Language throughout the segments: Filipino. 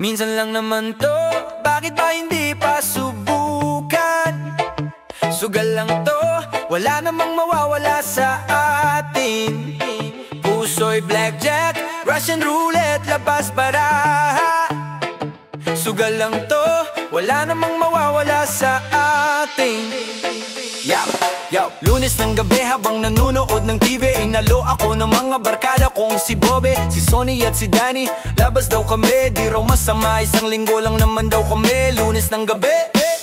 Minsan lang naman to, bakit ba hindi pa subukan? Sugal lang to, wala namang mawawala sa atin. Puso'y blackjack, Russian roulette, labas baraha. Sugal lang to, wala namang mawawala sa atin. Lunes ng gabi habang nanonood ng TV, inalo ako ng mga barkada kong si Bobby, si Sonny at si Danny. Labas daw kami, di raw masama, isang linggo lang naman daw kami. Lunes ng gabi,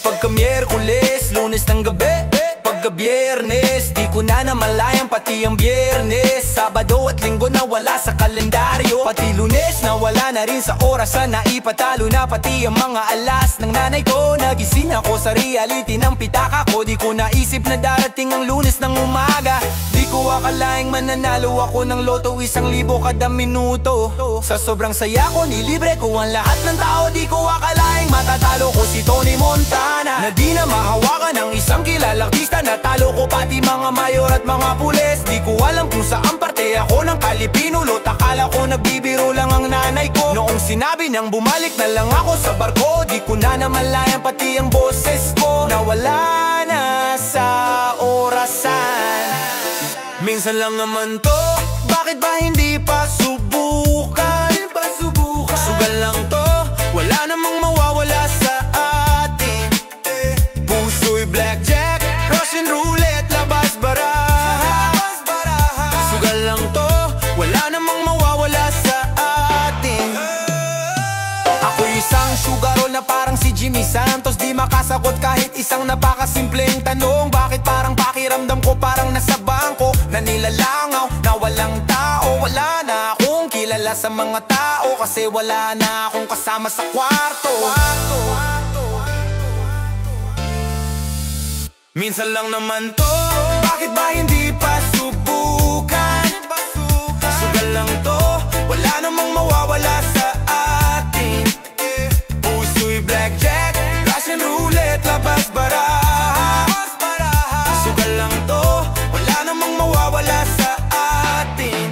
pagka Miyerkules, Lunes ng gabi, pagka Biyernes, di ko na namalayan pati ang Biyernes. Sabado at Linggo na wala sa kalendaryo, pati Lunes na wala na rin sa orasan. Naipatalo na pati ang mga alas ng nanay ko. Nagising ako sa reality ng pitaka ko, di ko naisip na darating ang Lunes ng umaga. Di ko akalaing mananalo ako ng loto, 1,000 kada minuto. Sa sobrang saya ko, nilibre ko ang lahat ng tao. Di ko akalaing matatalo ko si Tony Montana, na di na mahawakan ng isang kilalang artista. Natalo ko pati mga mayor at mga pulis. Di ko alam kung saan parte ako ng Kalipinulot. Akala ko nagbibiro lang ang nanay ko. Noong sinabi niyang bumalik na lang ako sa barko, di ko na namalayan pati ang boses ko nawala na sa orasan. Minsan lang naman to, bakit ba hindi pa subukan? Sugal lang to, wala namang mawawala sa atin. Puso'y blackjack, Russian roulette, labas baraha. Sugal lang to, wala namang mawawala sa atin. Ako'y isang sugarol na parang si Jimmy Santos, di makasagot kahit isang napakasimpleng tanong. Bakit parang pakiramdam ko parang nasa bangko na nilalangaw, na walang tao. Wala na akong kilala sa mga tao, kasi wala na akong kasama sa kwarto. Minsan lang naman to, bakit ba hindi pa subukan? Sugal lang to, wala namang mawawala sa atin. Puso'y blackjack, Russian roulette, labas baraha. Sugal lang to, wala namang mawawala sa atin.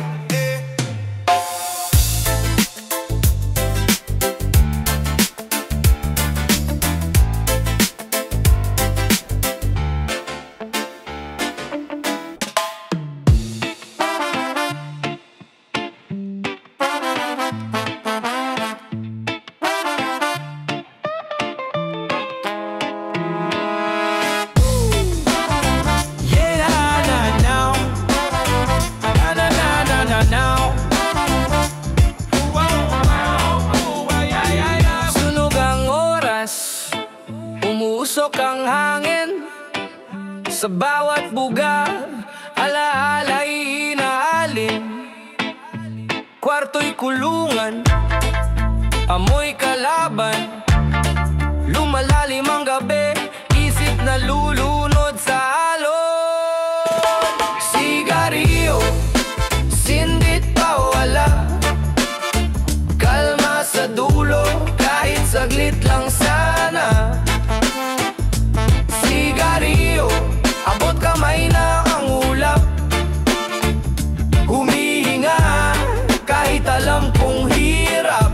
Sunog ang oras, umuusok ang hangin. Sa bawat buga, alaala'y inaalin. Kwarto'y kulungan, amoy kalaban. Lumalalim ang gabi, isip na lulunod sa alon. Sigarilyo, sindit pa wala, kalma sa dulo, kahit saglit lang sana. Sigarilyo, abot kamay na ang ulap. Humihinga, kahit alam kong hirap.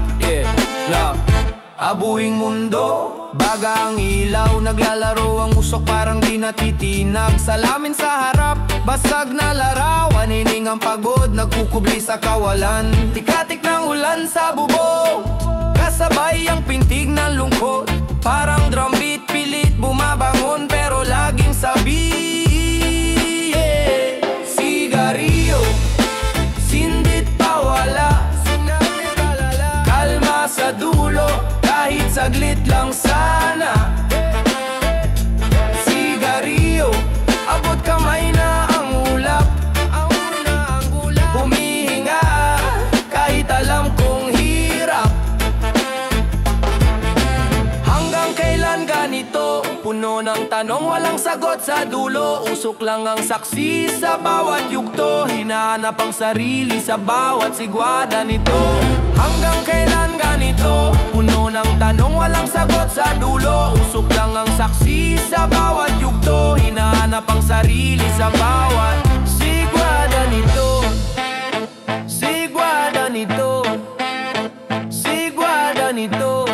Abuhing mundo, baga ang ilaw, naglalaro ang usok parang di natitinag. Salamin sa harap, basag na larawan, hining ang pagod, nagkukubli sa kawalan. Tikatik ng ulan sa bubong, kasabay ang pintig ng lungkot. Parang drumbeat, pilit bumabangon, pero laging sabi, sigarilyo, sindit pa wala, kalma sa dulo, kahit saglit lang sana. Sigarilyo, abot kamay na ang ulap. Humihinga, kahit alam kong hirap. Hanggang kailan ganito? Puno ng tanong, walang sagot sa dulo. Usok lang ang saksi sa bawat yugto, hinahanap ang sarili sa bawat sigwada nito. Hanggang kailan ganito? Puno ng tanong, walang sagot sa dulo. Usok lang ang saksi sa bawat yugto, hinahanap ang sarili sa bawat sigwada nito. Sigwada nito, sigwada nito.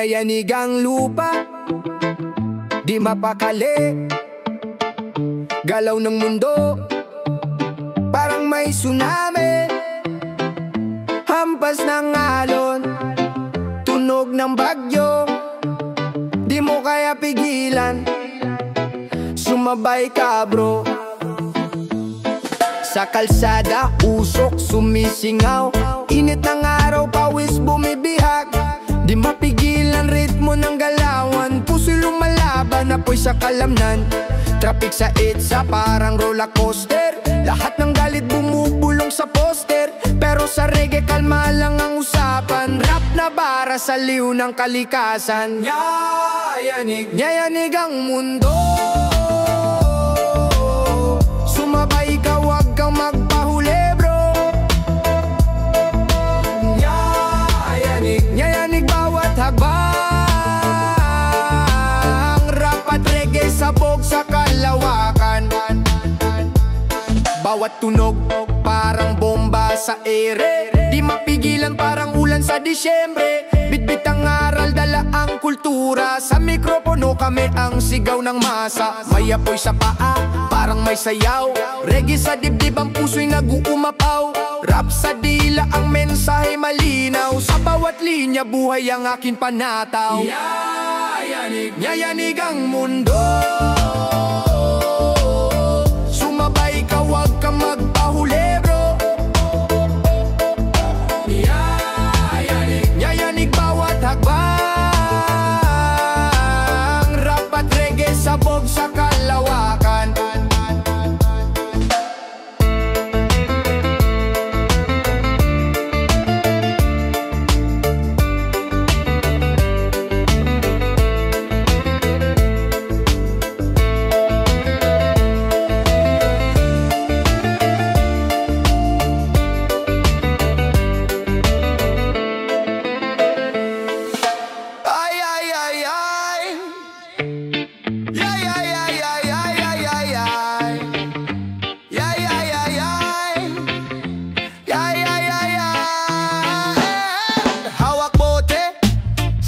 Yayanig ang lupa, di mapakali. Galaw ng mundo, parang may tsunami. Hampas ng alon, tunog ng bagyo, di mo kaya pigilan, sumabay ka bro. Sa kalsada, usok, sumisingaw, init ng araw, pawis bumibihag. Di mapigilan ritmo ng galawan, puso'y lumalaban, apoy sa kalamnan. Traffic sa EDSA parang roller coaster, lahat ng galit bumubulong sa poster. Pero sa reggae kalma lang ang usapan, rap na bara sa liw ng kalikasan. Yayanig ang mundo, sumabay ka, wag kang magpahuli bro. Yayanig bawat hakbang, rap at reggae sabog sa kalawakan. Bawat tunog parang bomba sa ere, di mapigilan parang ulan sa Disyembre. Bitbit ang aral, dala ang kultura, sa mikropono kami ang sigaw ng masa. May apoy sa paa, parang may sayaw, reggae sa dibdib, ang puso'y nag-uumapaw. Rap sa dila, ang mensahe malinaw, sa bawat linya buhay ang akin panataw. Yayanig ang mundo, sumabay ka, wag kang magpahuli bro. Yayanig bawat hakbang, rap at reggae sabog sa kalawakan.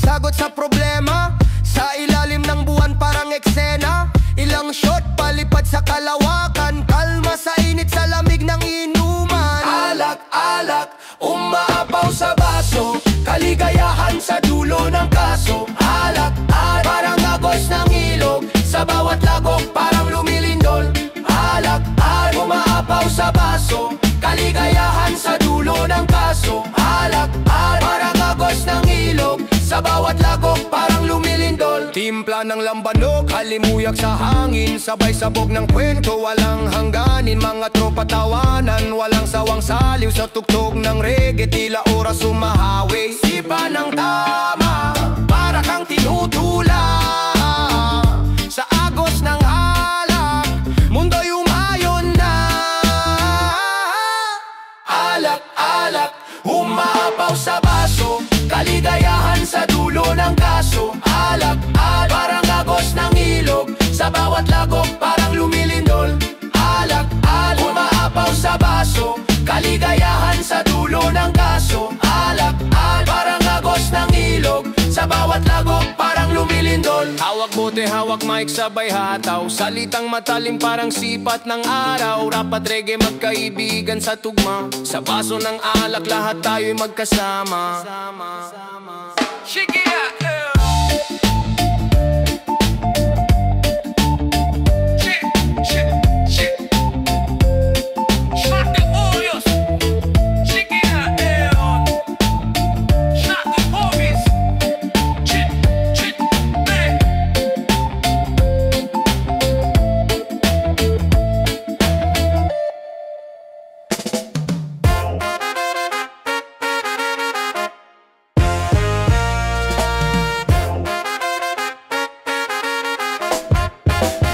Sagot sa problema, sa ilalim ng buwan parang eksena. Ilang shot palipad sa kalawakan, kalma sa init sa lamig ng inuman. Alak-alak, umaapaw sa baso, kaligayahan sa dulo ng kaso. Alak-alak, parang agos ng ilog, sa bawat lagok parang lumilindol. Alak-alak, umaapaw sa baso, kaligayahan sa dulo ng kaso. Alak-alak, parang agos ng ilog, sa bawat lagok parang lumilindol. Timpla ng lambanog, halimuyak sa hangin, sabay sabog ng kwento, walang hangganin. Mga tropa tawanan, walang sawang saliw, sa tugtog ng reggae, tila oras umahawi. Sipa ng tama, para kang tinutula, sa agos ng alak, mundo'y umayon na. Alak-alak, umapaw sa baso, kaligayahan sa dulo ng kaso. Alak-alak, parang agos ng ilog, sa bawat lagok parang lumilindol. Alak-alak, umaapaw sa baso, kaligayahan sa dulo ng kaso. Alak-alak, parang agos ng ilog, sa bawat lagok parang lumilindol. Hawak bote, hawak mic, sabay hataw, salitang matalim parang sipat ng araw. Rap at reggae magkaibigan sa tugma, sa baso ng alak lahat tayo'y magkasama. Shake it out, shake, shake, shake. Shot the Oreos. Shake it out, shot the Oreos. Chit, chit, bang.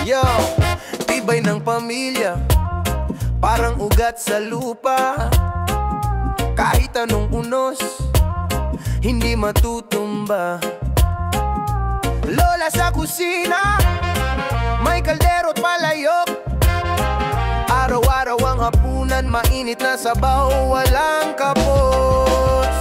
Yo, tibay ng pamilya, parang ugat sa lupa. Kahit anong unos, hindi matutumba. Lola sa kusina, may kaldero't palayok. Araw-araw ang hapunan, mainit na sabaw, walang kapos.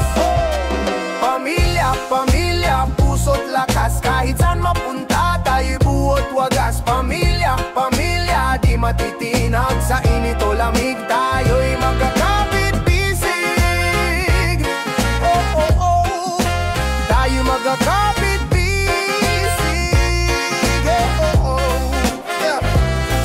Pamilya, pamilya, puso puso't lakas. Kahit saan mapunta tayo'y buot wagas. Pamilya, pamilya, di matitinag. Sa init o lamig tayo'y magkakapit-bisig. Oh, oh, oh, tayo magkakapit-bisig. Oh, oh, oh, yeah.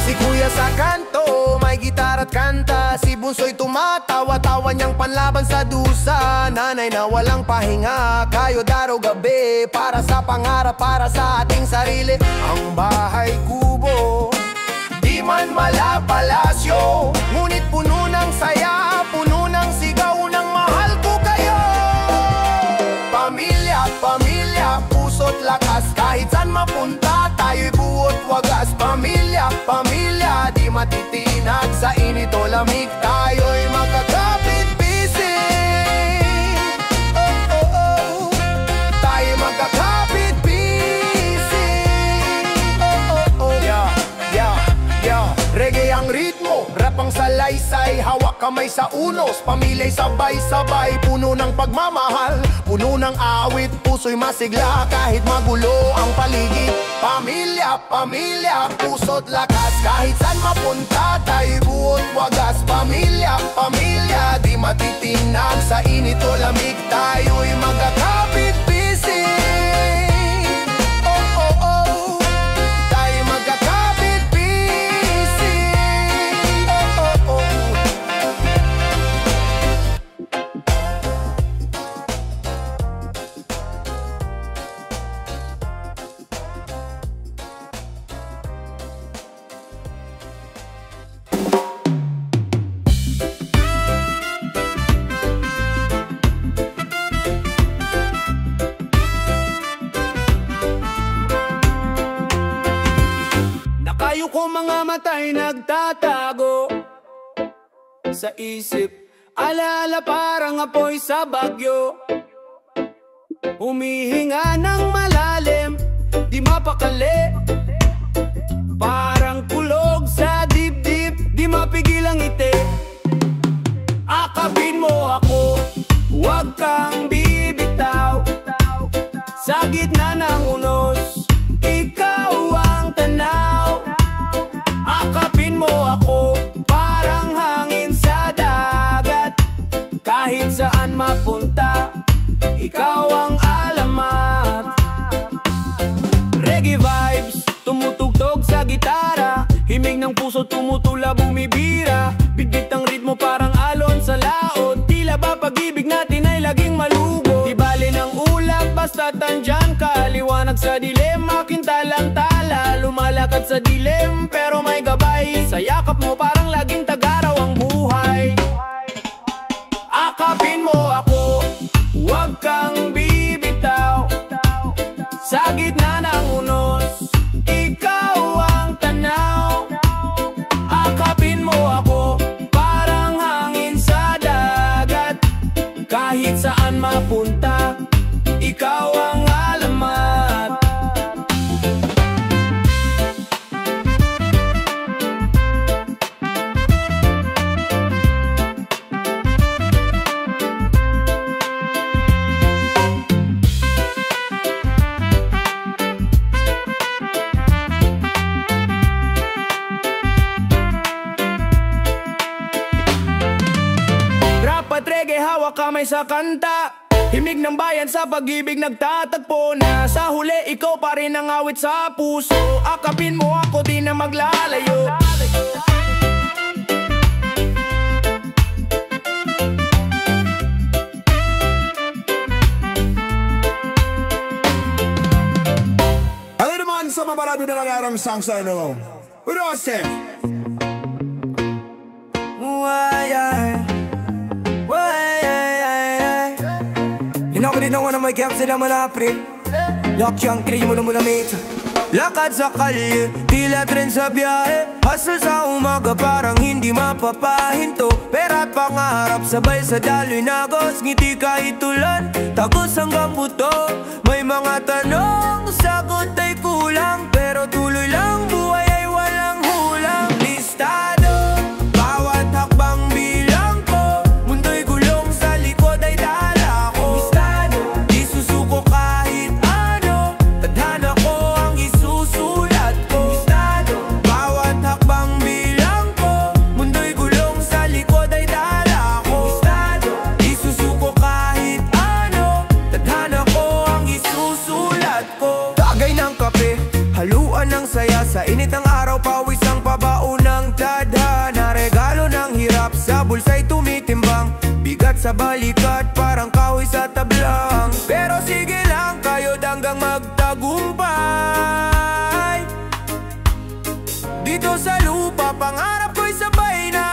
Si kuya sa kanto, may gitar at kanta. Si bunso'y tumatawa-tawa niyang panlaban sa dusa. Nanay na walang pahinga, kayo daraw gabi. Para sa pangarap, para sa ating sarili. Ang bahay kubo, di man malapalasyo, ngunit puno ng saya, puno ng sigaw ng mahal ko kayo. Pamilya, pamilya, puso't lakas. Kahit saan mapunta tayo'y buot wagas. Pamilya, pamilya, di matitinag. Sa init o lamig tayo'y magkakapit-bisig. Oh, oh, oh, tayo'y magkakapit-bisig. Oh, oh, oh, yeah, yeah, yeah. Reggae ang ritmo, rap ang salaysay. Hawak kamay sa unos, pamilya'y sabay-sabay. Puno ng pagmamahal, puno ng awit. Puso'y masigla kahit magulo ang paligid. Pamilya, pamilya, puso't lakas. Kahit saan mapunta tayo'y buot wagas. Pamilya, pamilya, di matitinag. Sa init o lamig tayo'y magkakapit-bisig. Oh, oh, oh, tayo'y magkakapit-bisig. Oh, oh, oh. Nakayo ko mga mata'y nagtatago sa isip. Alaala parang apoy sa bagyo. Humihinga ng malalim, di mapakali. Parang kulog sa dibdib, di mapigil ang ngiti. Akapin mo ako, huwag kang bibitaw. Sa gitna ng unos, ikaw ang tanaw. Akapin mo ako, parang hangin sa dagat. Kahit saan mapunta, ikaw ang alamat. Reggae vibes, tumutugtog sa gitara. Himig ng puso tumutula, bumibira. Bigit ang ritmo parang alon sa laot. Tila ba pag-ibig natin ay laging malubo. Di bali ng ulap, basta tandyan ka. Liwanag sa dilim, aking talang-tala. Lumalakad sa dilim, pero may gabay. Sa yakap mo parang laging tagaraw ang buhay. Akapin mo ako, huwag kang bibitaw. Sa gitna ng unos, ikaw ang tanaw. Akapin mo ako, parang hangin sa dagat. Kahit saan mapunta, ikaw ang alamat. Dapat reggae, hawak kamay sa kanta. Himig ng bayan sa pag-ibig nagtatagpo na. Sa huli, ikaw pa rin ang awit sa puso. Akapin mo ako, di na maglalayo. Ano naman sa mamarami na nangarang sang sa ano? Urose! Hindi na wanna make up sila malapit. Lock yung tiri mo na mula mate. Lakad sa kalye, tila tren sa biyahe. Hustle sa umaga parang hindi mapapahinto. Pera at pangarap sabay sa daloy nagos. Ngiti kahit ulan, tagos hanggang buto. May mga tanong, sagot ay kulang. Pero tuloy lang, buhay ay walang hulang. Listado, bawat hakbang bilang ko. Mundo'y gulong sa likod ay dala ko. Listado, di susuko kahit ano. init ng araw, pawis ang pabaon ng tadhana. Regalo ng hirap, sa bulsa'y tumitimbang. Bigat sa balikat, parang kahoy sa tablang. Pero sige lang, kayo hanggang magtagumpay. Dito sa lupa, pangarap ko'y sabay na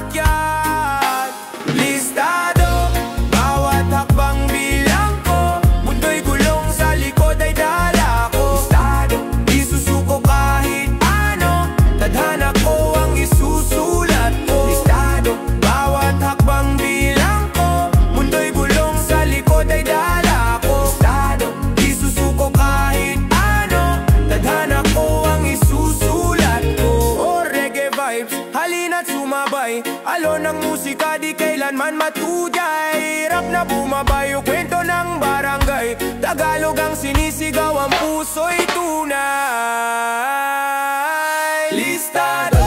akyat. Listado, bawat hakbang bilang ko. Mundo'y gulong, sa likod ay dala ko. Listado, isusuko kahit ano. Tadhana ko ang isusulat ko. Listado, bawat hakbang bilang ko. Mundo'y gulong, sa likod ay dala ko. Listado, isusuko kahit ano. Tadhana ko ang isusulat ko. Oh, reggae vibes, halina't sumabay. Alon ng musika, di kailanman matujay. Rap na bumabay, o kwento ng barangay. Tagalog ang sinisigaw, ang puso'y tunay. Listado.